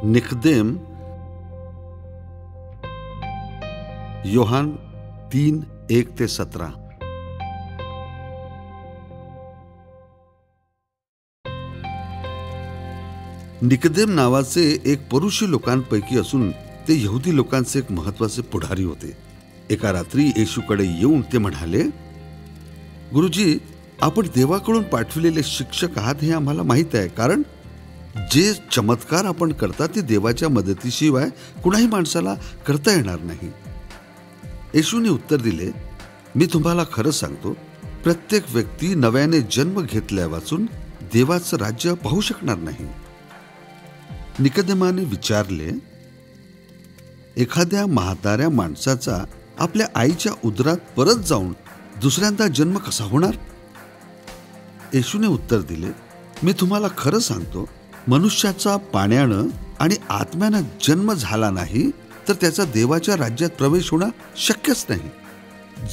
निकदेम, योहान 3:1-17. निकदेम नावाचे एक परुषी लोकांपैकी असून ते यहुदी लोकांचे एक महत्वाचे पुढारी होते. एका रात्री येशूकडे येऊन ते म्हणाले, गुरुजी, आपण देवाकडून पाठविलेले शिक्षक आहात हे आम्हाला माहीत आहे, कारण जे चमत्कार आपण करता ते देवाच्या मदतीशिवाय कुणाही माणसाला करता येणार नाही. येशूने उत्तर दिले, मी तुम्हाला खरं सांगतो, प्रत्येक व्यक्ती नव्याने जन्म घेतल्यापासून देवाचं राज्य पाहू शकणार नाही. निकदेमाने विचारले, एखाद्या म्हाताऱ्या माणसाचा आपल्या आईच्या उदरात परत जाऊन दुसऱ्यांदा जन्म कसा होणार? येशूने उत्तर दिले, मी तुम्हाला खरं सांगतो, मनुष्याचा पाण्यानं आणि आत्म्यानं जन्म झाला नाही तर त्याचा देवाच्या राज्यात प्रवेश होणं शक्यच नाही.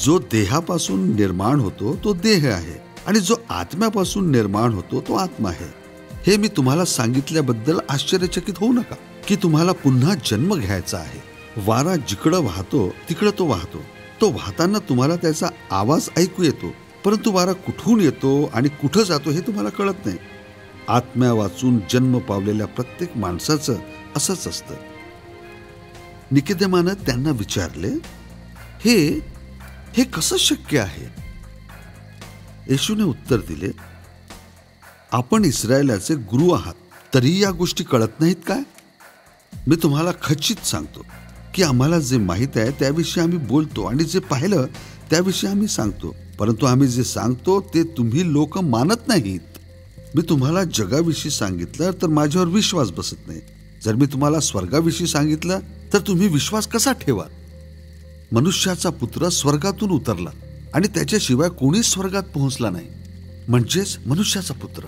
जो देहापासून निर्माण होतो तो देह आहे आणि जो आत्म्यापासून निर्माण होतो तो आत्मा आहे. हे मी तुम्हाला सांगितल्याबद्दल आश्चर्यचकित होऊ नका की तुम्हाला पुन्हा जन्म घ्यायचा आहे. वारा जिकडं वाहतो तिकडं तो वाहतो. तो वाहताना तुम्हाला त्याचा आवाज ऐकू येतो, परंतु वारा कुठून येतो आणि कुठं जातो हे तुम्हाला कळत नाही. आत्म्या वाचून जन्म पावलेल्या प्रत्येक माणसाचं असंच असतं. निकदेमानं त्यांना विचारले, हे कसं शक्य आहे? येशूने उत्तर दिले, आपण इस्रायलाचे गुरु आहात, तरी या गोष्टी कळत नाहीत काय? मी तुम्हाला खचित सांगतो की आम्हाला जे माहीत आहे त्याविषयी आम्ही बोलतो आणि जे पाहिलं त्याविषयी आम्ही सांगतो, परंतु आम्ही जे सांगतो ते तुम्ही लोक मानत नाहीत. मी तुम्हाला जगाविषयी सांगितलं तर माझ्यावर विश्वास बसत नाही. जर मी तुम्हाला स्वर्गाविषयी सांगितलं तर तुम्ही विश्वास कसा ठेवाल? मनुष्याचा पुत्र स्वर्गातून उतरला आणि त्याच्याशिवाय कोणीच स्वर्गात पोहोचला नाही, म्हणजेच मनुष्याचा पुत्र.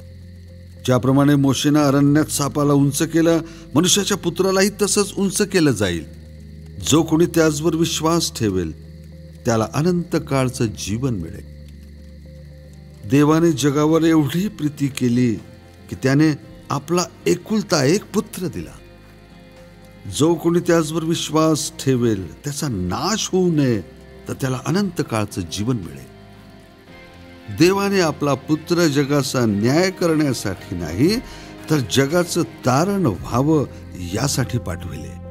ज्याप्रमाणे मोशेनं अरण्यात सापाला उंच केलं, मनुष्याच्या पुत्रालाही तसंच उंच केलं जाईल. जो कोणी त्याचवर विश्वास ठेवेल त्याला अनंत काळचं जीवन मिळेल. देवाने जगावर एवढी प्रीती केली की त्याने आपला एकुलता एक पुत्र दिला. जो कोणी त्याचवर विश्वास ठेवेल त्याचा नाश होऊ नये तर त्याला अनंत काळचं जीवन मिळेल. देवाने आपला पुत्र जगाचा न्याय करण्यासाठी नाही तर जगाचं तारण व्हावं यासाठी पाठविले.